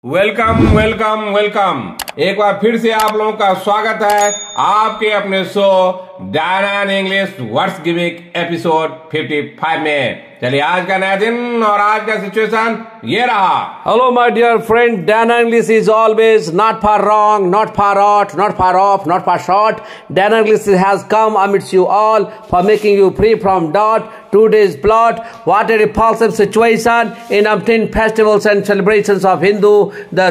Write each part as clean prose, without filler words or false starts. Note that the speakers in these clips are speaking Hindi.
Welcome welcome welcome. एक बार फिर से आप लोगों का स्वागत है आपके अपने show Diana in English words gimmick episode 55 में। चलिए आज का नया दिन और आज का सिचुएशन ये रहा। Hello my dear friend, Dana English is always not far wrong, not far out, not far off, not far short. Dana English has come amidst you all for making you free from doubt. Today's plot, what a repulsive situation in obtained festivals and celebrations of Hindu, the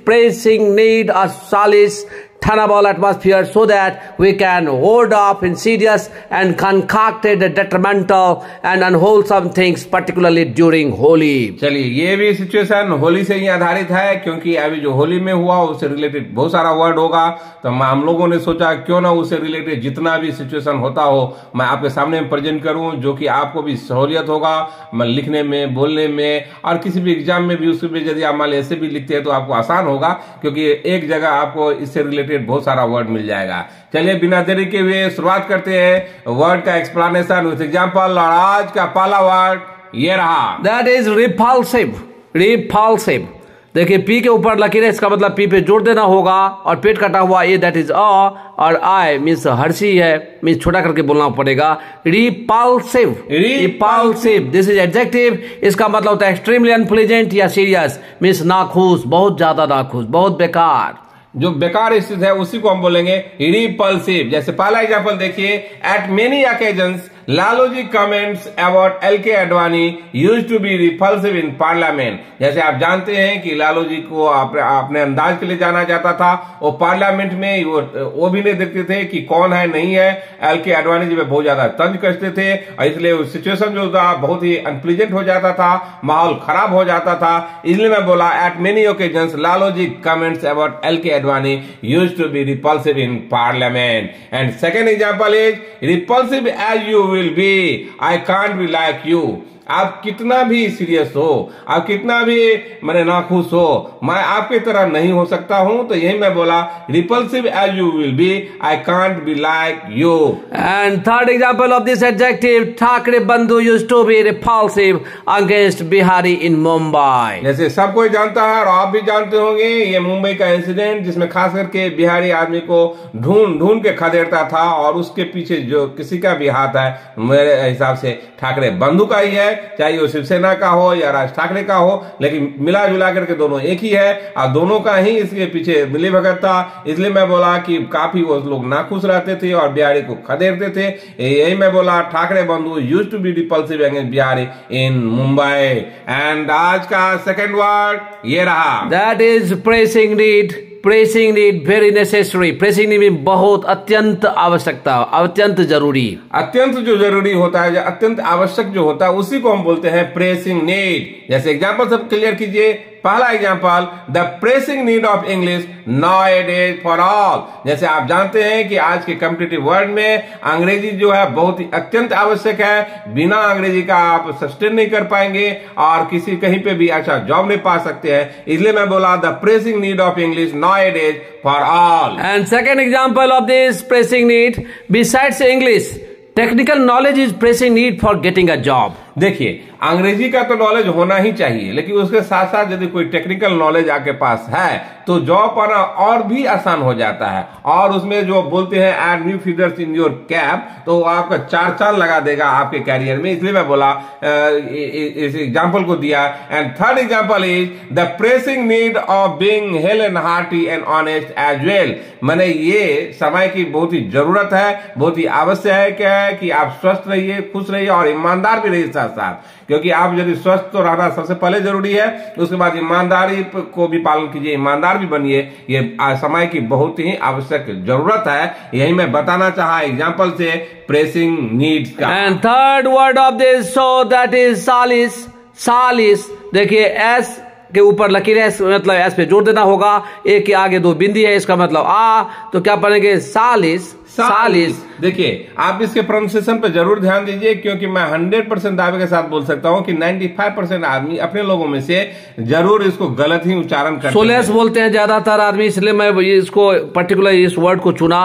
pressing need of solace, tenable atmosphere so that we can ward off insidious and concocted detrimental and unwholesome things, particularly during Holi. चलिए ये भी सिचुएशन होली से ही आधारित है, क्योंकि अभी जो होली में हुआ उससे रिलेटेड बहुत सारा वर्ड होगा, तो हम लोगों ने सोचा क्यों ना उससे रिलेटेड जितना भी सिचुएशन होता हो मैं आपके सामने प्रेजेंट करूं, जो कि आपको भी सहूलियत होगा मैं लिखने में, बोलने में, और किसी भी एग्जाम में भी उसमें यदि आप मान ली ऐसे भी लिखते हैं तो आपको आसान होगा, क्योंकि एक जगह आपको इससे रिलेटेड बहुत सारा वर्ड मिल जाएगा। चलिए बिना देरी के हुए शुरुआत करते हैं वर्ड का एक्सप्लेनेशन विद एग्जांपल। और आज का पहला वर्ड ये रहा, दैट इज रिपल्सिव। रिपल्सिव देखिए पी के ऊपर लकीर है, इसका मतलब पी पे जोड़ देना होगा, और पेट कटा हुआ ये दैट इज अ, और आई मीन्स हर्षी है, मीन्स छोटा करके बोलना पड़ेगा। Repulsive, repulsive this is adjective. इसका मतलब होता है एक्सट्रीमली अनप्लीजेंट या सीरियस, मीन्स नाखुश, बहुत ज्यादा नाखुश, बहुत बेकार। जो बेकार स्थिति है उसी को हम बोलेंगे रिपल्सिव। जैसे पहला एग्जांपल देखिए, at many occasions Laluji comments about L K Advani used to be repulsive in Parliament. जैसे आप जानते हैं कि लालू जी को अपने अंदाज के लिए जाना जाता था, वो पार्लियामेंट में वो भी नहीं देखते थे कि कौन है नहीं है। एलके आडवाणी जी में बहुत ज्यादा तंज कसते थे, और इसलिए सिचुएशन जो था बहुत ही अनप्लीजेंट हो जाता था, माहौल खराब हो जाता था। इसलिए मैं बोला at many occasions Laluji comments about L K Advani used to be repulsive in Parliament. And second example is repulsive as you will be, I can't be like you। आप कितना भी सीरियस हो, आप कितना भी मैंने नाखुश हो, मैं आपकी तरह नहीं हो सकता हूं। तो यही मैं बोला repulsive as you will be, I can't be like you. And third example of this adjective, Thackeray बंधु used to be repulsive against Bihari in Mumbai. जैसे सब कोई जानता है और आप भी जानते होंगे, ये मुंबई का इंसिडेंट जिसमें खास करके बिहारी आदमी को ढूंढ ढूंढ के खदेड़ता था, और उसके पीछे जो किसी का भी हाथ है मेरे हिसाब से ठाकरे बंधु का ही है, चाहे वो शिवसेना का हो या राज ठाकरे का हो, लेकिन मिला जुला करके दोनों एक ही है, और दोनों का ही इसके पीछे मिली भगत था। इसलिए मैं बोला कि काफी वो लोग नाखुश रहते थे और बिहारी को खदेड़ते थे। यही मैं बोला ठाकरे बंधु used to be repulsive against Bihari in Mumbai. And आज का सेकंड वर्ड ये रहा, that is pressing need. Pressing need very necessary. Pressing need में बहुत अत्यंत आवश्यकता, अत्यंत जरूरी। अत्यंत जो जरूरी होता है, जो अत्यंत आवश्यक जो होता है उसी को हम बोलते हैं प्रेसिंग नीड। जैसे एग्जांपल सब क्लियर कीजिए। पहला example, the pressing need of English nowadays for all. जैसे आप जानते हैं कि आज के कॉम्पिटिटिव वर्ल्ड में अंग्रेजी जो है बहुत ही अत्यंत आवश्यक है। बिना अंग्रेजी का आप सस्टेन नहीं कर पाएंगे और किसी कहीं पे भी अच्छा जॉब नहीं पा सकते हैं। इसलिए मैं बोला the pressing need of English nowadays for all. And second example of this pressing need, besides English technical knowledge is pressing need for getting a job. देखिए अंग्रेजी का तो नॉलेज होना ही चाहिए, लेकिन उसके साथ साथ यदि कोई टेक्निकल नॉलेज आपके पास है तो जॉब पाना और भी आसान हो जाता है। और उसमें जो बोलते हैं add new figures in your cap, तो आपका चार चांद लगा देगा आपके कैरियर में। इसलिए मैं बोला इस एग्जांपल को दिया। And third example is the pressing need of being hale and hearty and honest as well. मैंने ये समय की बहुत ही जरूरत है, बहुत ही आवश्यक है कि आप स्वस्थ रहिए, खुश रहिए और ईमानदार भी रहिए साथ साथ, क्योंकि आप यदि स्वस्थ तो रहना सबसे पहले जरूरी है, उसके बाद ईमानदारी को भी पालन कीजिए, ईमानदार भी बनिए। ये समय की बहुत ही आवश्यक जरूरत है, यही मैं बताना चाहा एग्जांपल से प्रेसिंग नीड्स का। And third word of this so that is solace. Solace देखिए एस के ऊपर लकीर है, मतलब एस पे जोड़ देना होगा, ए के आगे दो बिंदी है, इसका मतलब आ, तो क्या पढ़ेंगे सालिस। सालिस। देखिए, आप इसके प्रोनाउंसिएशन पे जरूर ध्यान दीजिए, क्योंकि मैं 100% दावे के साथ बोल सकता हूं कि 95% आदमी अपने लोगों में से जरूर इसको गलत ही उच्चारण करते हैं। सोलेस बोलते हैं ज्यादातर आदमी, इसलिए मैं इसको पर्टिकुलर इस वर्ड को चुना,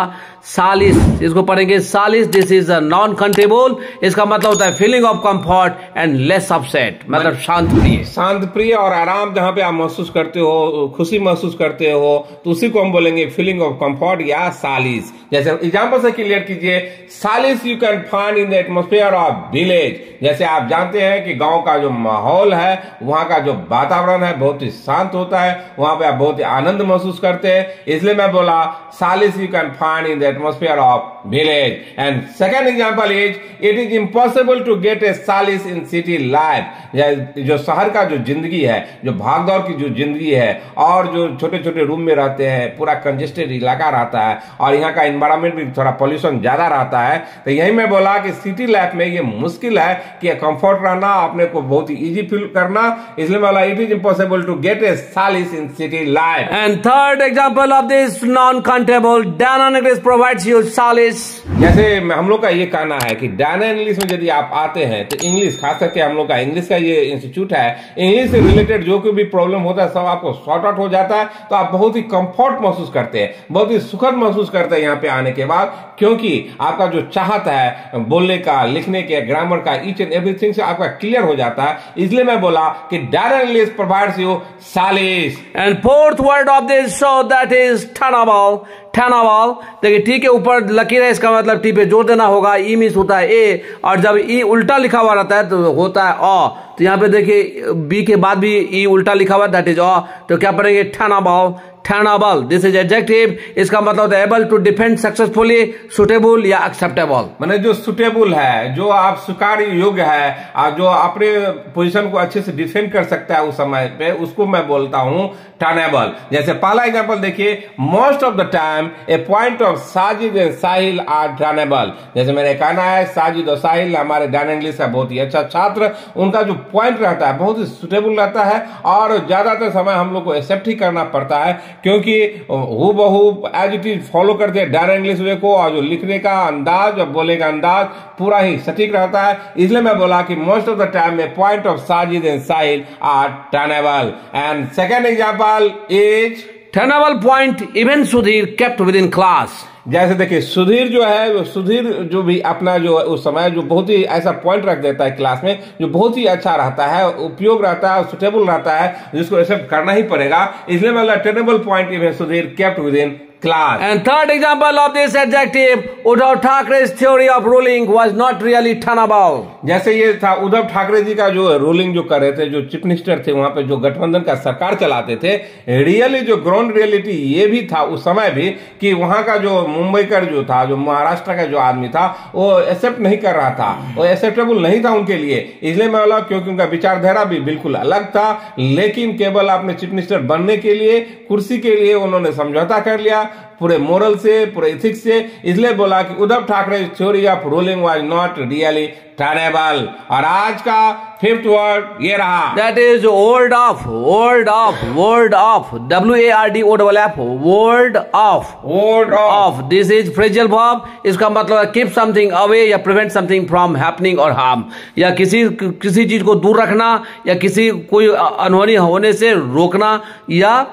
सालिस। इसको पढ़ेंगे solace. This is a non controllable. इसका मतलब होता है feeling of comfort and less upset, मतलब शांत प्रिय। शांत प्रिय और आराम जहां पे आप महसूस करते हो, खुशी महसूस करते हो, तो उसी को हम बोलेंगे फीलिंग ऑफ कंफर्ट या सालिस। जैसे एग्जांपल से क्लियर कीजिए, solace you can find in the atmosphere of village. जैसे आप जानते हैं कि गांव का जो माहौल है, वहां का जो वातावरण है बहुत ही शांत होता है, वहां पे आप बहुत ही आनंद महसूस करते हैं, इसलिए मैं बोला solace you can find in the atmosphere of village. And second example is, it is impossible to get a solace in city life. जो शहर का जो जिंदगी है, जो भागदौड़ की जो जिंदगी है, और जो छोटे छोटे रूम में रहते हैं, पूरा कंजेस्टेड इलाका रहता है, और यहाँ का एनवायरमेंट भी थोड़ा पॉल्यूशन ज्यादा रहता है, तो यही मैं बोला कि सिटी लाइफ में ये मुश्किल है कि कंफर्ट रहना, अपने को बहुत ही इजी फील करना, इसलिए मैं बोला it is impossible to get a solace in city life. And third example of this non controllable, Diana English provides you solace. जैसे हम लोग का ये कहना है कि डायना इंग्लिश में यदि आप आते हैं तो इंग्लिश, खास करके हम लोग का इंग्लिश का ये इंस्टीट्यूट है, इंग्लिश से रिलेटेड जो कोई भी प्रॉब्लम होता है सब आपको सॉर्ट आउट हो जाता है, तो आप बहुत ही कंफर्ट महसूस करते हैं, बहुत ही सुखद महसूस करते हैं यहाँ पे आने के बाद, क्योंकि आपका जो चाहत है बोलने का, लिखने के, ग्रामर का, ईच एंड एवरीथिंग से आपका क्लियर हो जाता है। इसलिए मैं बोला कि Diana English provides you solace. And fourth word of this show that is tenable. Tenable, देखिए टी के ऊपर लकीर है, इसका मतलब टी पे जोर देना होगा। ई मीन्स होता है ए, और जब ई उल्टा लिखा हुआ रहता है तो होता है अ। तो यहाँ पे देखिए बी के बाद भी ई उल्टा लिखा हुआ, दैट इज अ, तो क्या पढ़ेंगे tenable. Tenable, this is adjective. इसका मतलब होता है able to defend successfully, suitable या एक्सेप्टेबल। माने जो सुटेबल है, जो आप स्वीकार योग्य है, और जो अपने पोजीशन को अच्छे से डिफेंड कर सकता है उस समय पे, उसको मैं बोलता हूं टर्नेबल। जैसे पहला एग्जांपल देखिए, most of the time a point of Sajid and Sahil are tenable. जैसे मैंने कहना है, साजिद और साहिल हमारे डायना इंग्लिश का बहुत ही अच्छा छात्र, उनका जो पॉइंट रहता है बहुत ही सुटेबल रहता है, और ज्यादातर समय हम लोग को एक्सेप्ट ही करना पड़ता है, क्योंकि हु बहु एज इट इज फॉलो करते हैं डायना इंग्लिश वे को, और जो लिखने का अंदाज और बोलने का अंदाज पूरा ही सटीक रहता है। इसलिए मैं बोला कि मोस्ट ऑफ द टाइम में point of Sajid and Sahil are tenable. And second example is tenable point even Sudhir kept with in class. जैसे देखिए सुधीर जो है, सुधीर जो भी अपना जो उस समय जो बहुत ही ऐसा पॉइंट रख देता है क्लास में, जो बहुत ही अच्छा रहता है, उपयोग रहता है, सुटेबल रहता है, जिसको एक्सेप्ट करना ही पड़ेगा। इसलिए मतलब tenable point even Sudhir kept with in class. And third example of this adjective, Uddhav Thackeray's theory of ruling was not really tenable. जैसे ये था उद्धव ठाकरे जी का जो रूलिंग जो कर रहे थे, जो चीफ मिनिस्टर थे वहां पे, जो गठबंधन का सरकार चलाते थे, रियली जो ग्राउंड रियलिटी ये भी था उस समय भी कि वहां का जो मुंबई का जो था, जो महाराष्ट्र का जो आदमी था, वो एक्सेप्ट नहीं कर रहा था, वो एक्सेप्टेबल नहीं था उनके लिए। इसलिए मैं बोला क्योंकि उनका विचारधारा भी बिल्कुल अलग था, लेकिन केवल अपने चीफ मिनिस्टर बनने के लिए, कुर्सी के लिए उन्होंने समझौता कर लिया, पूरे मोरल से, पूरे इथिक्स से। इसलिए बोला कि Uddhav Thackeray theory of ruling was not really टर्नेबल। और आज का फिफ्थ वर्ड ये रहा, that is word of. Word of, word of, WARD, word of, word of. This is phrasal verb. इसका मतलब है कीप समथिंग अवे या प्रिवेंट समथिंग फ्रॉम हैपनिंग और हार्म, या किसी चीज को दूर रखना, या किसी कोई अनहोनी होने से रोकना, या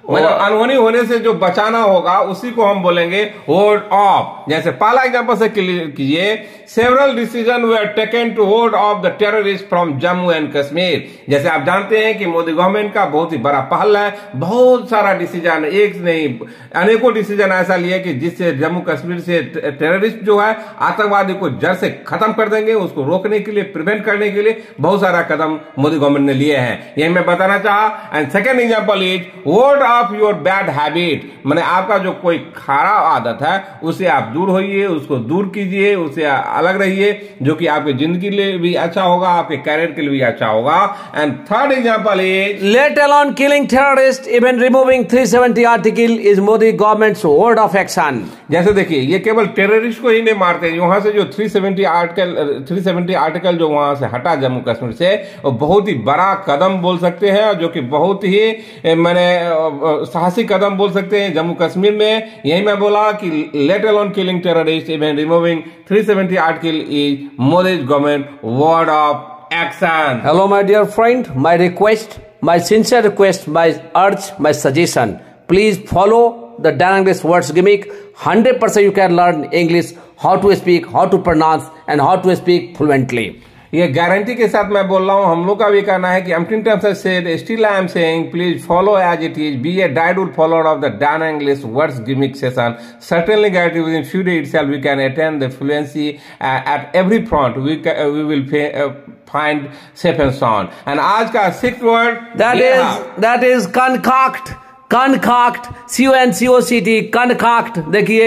अनहोनी होने से जो बचाना होगा उसी को हम बोलेंगे वर्ड ऑफ। जैसे पहला एग्जांपल से क्लियर कीजिए, several decision were taken to hold off the terrorist from Jammu and Kashmir. जैसे आप जानते हैं कि मोदी गवर्नमेंट का बहुत ही बड़ा पहल है, बहुत सारा डिसीजन, एक नहीं अनेकों डिसीजन ऐसा लिया कि जिससे जम्मू कश्मीर से टेररिस्ट जो है, आतंकवादी को जड़ से खत्म कर देंगे, उसको रोकने के लिए, प्रिवेंट करने के लिए बहुत सारा कदम मोदी गवर्नमेंट ने लिए हैं, यही मैं बताना चाहा। And second example is word of your bad habit. माने आपका जो कोई खराब आदत है उसे आप दूर होइए, उसको दूर कीजिए, उससे अलग रहिए, जो कि आपकी जिंदगी के लिए भी अच्छा होगा, आपके कैरियर के लिए भी अच्छा होगा। And third example is let alone killing terrorist, even removing 370 article is Modi government's word of action. जैसे देखिए ये केवल टेररिस्ट को ही नहीं मारते, वहां से जो 370 आर्टिकल जो वहां से हटा जम्मू कश्मीर से, वो बहुत ही बड़ा कदम बोल सकते हैं, जो कि बहुत ही मैंने साहसी कदम बोल सकते हैं जम्मू कश्मीर में। यही मैं बोला कि late alone killing terrorist even removing 370 article is Modi government word of action. Hello, my dear friend. My request, my sincere request, my urge, my suggestion. Please follow the Dan English words gimmick. 100% you can learn English, how to speak, how to pronounce, and how to speak fluently. ये गारंटी के साथ मैं बोल रहा हूँ, हम लोग का भी कहना है कि umpteen times I said, still I am saying, please follow as it is, be a डाइड follower of the Dan English words gimmick session. Certainly guarantee within few days itself we can attain the fluency at every front, we will find safe and sound. And आज का 6th word that is concoct. Concoct, CONCOCT, concoct। देखिए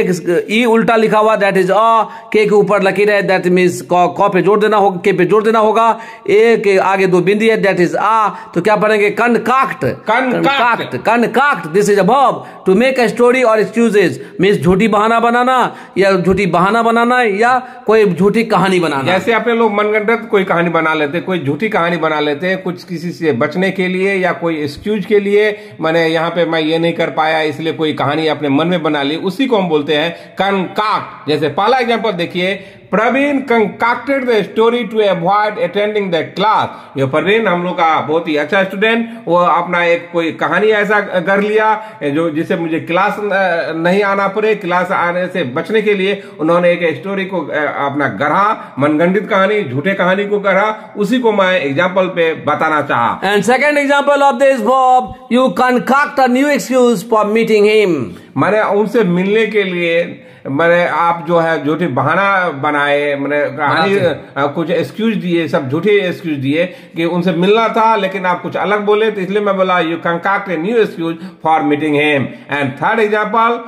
ई उल्टा लिखा हुआ, दैट इज अ, के ऊपर लकीर है, दैट मीन्स क पे जोड़ देना होगा, के पे जोड़ देना होगा, ए के आगे 2 बिंदी है, दैट इज आ। तो क्या पढ़ेंगे? concoct, concoct, concoct। This is a verb to make a story और एक्सक्यूजेज, मीन्स झूठी बहाना बनाना या झूठी बहाना बनाना या कोई झूठी कहानी बनाना। जैसे अपने लोग मनगढ़ंत कोई कहानी बना लेते, कोई झूठी कहानी बना लेते, कुछ किसी से बचने के लिए या कोई एक्सक्यूज के लिए, मैंने यहाँ पे मैं ये नहीं कर पाया इसलिए कोई कहानी अपने मन में बना ली, उसी को हम बोलते हैं कंकाक्ट। जैसे पहला एग्जांपल देखिए, Praveen concocted the story to avoid attending the class. ये प्रवीण हम लोग का बहुत ही अच्छा स्टूडेंट, वो अपना एक कोई कहानी ऐसा कर लिया जो जिससे मुझे क्लास नहीं आना पड़े, क्लास आने से बचने के लिए उन्होंने एक स्टोरी को अपना गढ़ा, मनगढ़ंत कहानी, झूठे कहानी को गढ़ा, उसी को मैं एग्जाम्पल पे बताना चाहा। And second example of this verb, you concoct a new excuse for meeting him. मैंने उनसे मिलने के लिए मैंने आप जो है झूठी बहाना बनाए, मैंने कहानी कुछ एक्सक्यूज दिए, सब झूठे एक्सक्यूज दिए कि उनसे मिलना था लेकिन आप कुछ अलग बोले, तो इसलिए मैं बोला you concoct a new excuse for meeting him. And third example,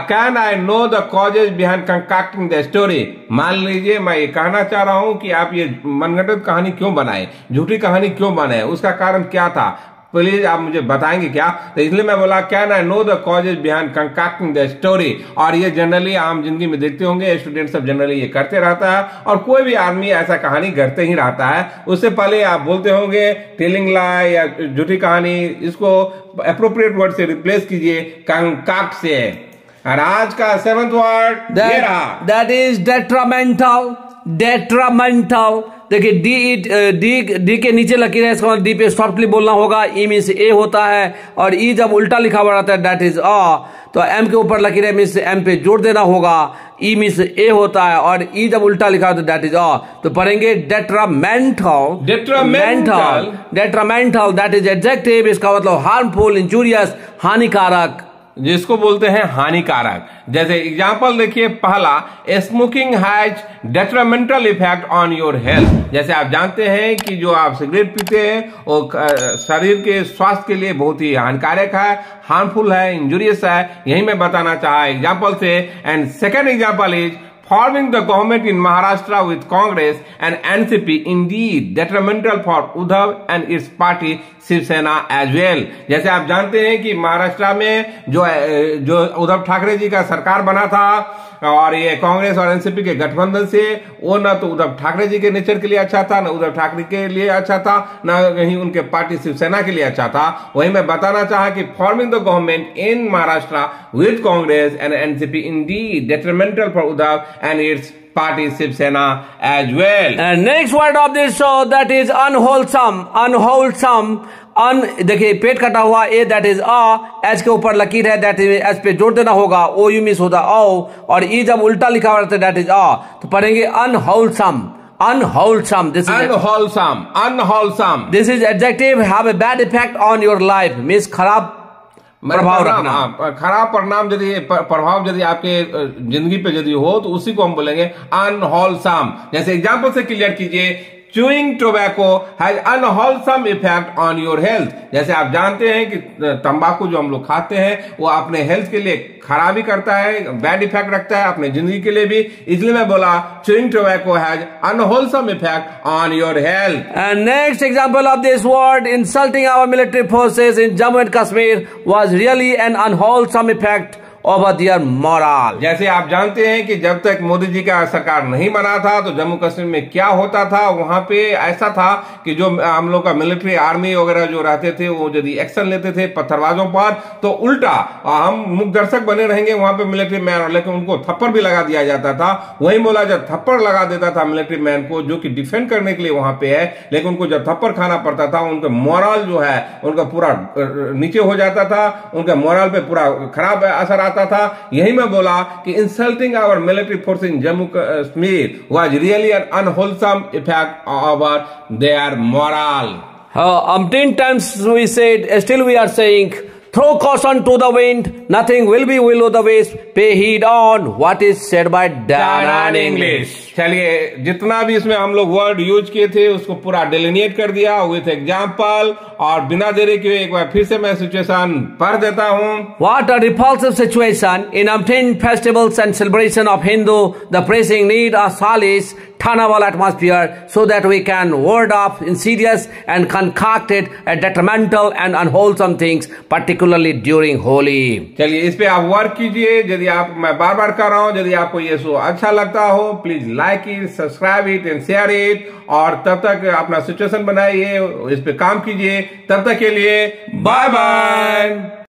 can I know the causes behind concocting the story. मान लीजिए मैं ये कहना चाह रहा हूं कि आप ये मनगढ़ंत कहानी क्यों बनाए, झूठी कहानी क्यों बनाए, उसका कारण क्या था, प्लीज आप मुझे बताएंगे क्या? तो इसलिए मैं बोला can I know the causes behind concocting the story. और ये जनरली आम जिंदगी में देखते होंगे, स्टूडेंट सब जनरली ये करते रहता है और कोई भी आदमी ऐसा कहानी करते ही रहता है। उससे पहले आप बोलते होंगे टेलिंग लाई या झूठी कहानी, इसको अप्रोप्रिएट वर्ड से रिप्लेस कीजिए कंकाक्ट से। और आज का 7th वर्ड दैट इज डेट्रामेंटल। डेट्रामेंटल देखिए, डी के नीचे लकीर है, इसका डी पे सॉफ्टली बोलना होगा। ई मीन्स ए होता है और ई जब उल्टा लिखा हुआ रहता है दैट इज अ, तो एम के ऊपर लकीर है मीन्स एम पे जोड़ देना होगा। ई मीन्स ए होता है और ई जब उल्टा लिखा होता है दैट इज अ, तो पढ़ेंगे डेट्रामेंटल। डेट्रामेंटल, डेट्रामेंटल दैट इज एडजेक्टिव, इसका मतलब हार्मफुल, इंजूरियस, हानिकारक, जिसको बोलते हैं हानिकारक। जैसे एग्जाम्पल देखिए, पहला, smoking has detrimental effect on your health. जैसे आप जानते हैं कि जो आप सिगरेट पीते हैं वो शरीर के स्वास्थ्य के लिए बहुत ही हानिकारक है, हार्मफुल है, इंजूरियस है, यही मैं बताना चाहा एग्जाम्पल से। And second example is forming the government in Maharashtra with Congress and NCP indeed detrimental for Uddhav and its party Shiv Sena as well। जैसे आप जानते हैं कि महाराष्ट्र में जो उद्धव ठाकरे जी का सरकार बना था और ये कांग्रेस और एनसीपी के गठबंधन से, वो न तो उद्धव ठाकरे जी के नेचर के लिए अच्छा था, न उद्धव ठाकरे के लिए अच्छा था, न कहीं उनके पार्टी शिवसेना के लिए अच्छा था। वही मैं बताना चाहा कि forming the government in Maharashtra with Congress and NCP Indeed डेट्रिमेंटल for Uddhav and its party Shiv Sena as well। And next word of this show, that is unwholesome। unwholesome, देखिए पेट कटा हुआ ए, दैट इज अ, एच के ऊपर लकीर है, दैट इज एच पे जोड़ देना होगा, ओ यू मिस होता ओ, और ई जब उल्टा लिखा हुआ रहता है दैट इज अ, तो पढ़ेंगे unwholesome। unwholesome, this is unwholesome, unwholesome, this is adjective, have a bad effect on your life, means खराब प्रभाव रखना, खराब परिणाम यदि प्रभाव यदि आपके जिंदगी पे यदि हो तो उसी को हम बोलेंगे अनहोलसम। जैसे एग्जांपल से क्लियर कीजिए, chewing tobacco has unwholesome effect on your health। जैसे आप जानते हैं कि तंबाकू जो हम लोग खाते हैं वो अपने हेल्थ के लिए खराबी करता है, बैड इफेक्ट रखता है अपने जिंदगी के लिए भी, इसलिए मैं बोला chewing tobacco has unwholesome effect on your health। And next example of this word, insulting our military forces in Jammu and Kashmir was really an unwholesome effect over their moral. जैसे आप जानते हैं कि जब तक मोदी जी का सरकार नहीं बना था तो जम्मू कश्मीर में क्या होता था, वहां पे ऐसा था कि जो हम लोग का मिलिट्री आर्मी वगैरह जो रहते थे वो यदि एक्शन लेते थे पत्थरबाजों पर तो उल्टा हम मुख दर्शक बने रहेंगे वहां पे मिलिट्री मैन, लेकिन उनको थप्पड़ भी लगा दिया जाता था। वही मौला जब थप्पड़ लगा देता था मिलिट्री मैन को जो कि डिफेंड करने के लिए वहां पे है, लेकिन उनको जब थप्पड़ खाना पड़ता था उनका मोरल जो है उनका पूरा नीचे हो जाता था, उनका मोरल पे पूरा खराब असर आता था। यही मैं बोला कि insulting our military force in Jammu Kashmir was really an unwholesome effect over their moral. Umpteen times we said, still we are saying, throw caution to the wind, nothing will be will o' the wisp, pay heed on what is said by Dan in English. चलिए, जितना भी इसमें हम लोग वर्ड यूज किए थे उसको पूरा डिलिनिएट कर दिया विथ एग्जाम्पल, और बिना देरी के एक बार फिर से मैं सिचुएशन पढ़ देता हूँ। What a repulsive situation in umpteen festivals and celebration of Hindu, the pressing need of solace, carnival atmosphere, so that we can ward off insidious and concocted and detrimental and unwholesome things, particularly during Holi. चलिए, इस पे आप वर्क कीजिए। यदि आप, मैं बार बार कर रहा हूँ, यदि आपको ये शो अच्छा लगता हो please like it, subscribe it and share it, और तब तक अपना सिचुएशन बनाइए, इस पे काम कीजिए। तब तक के लिए बाय बाय।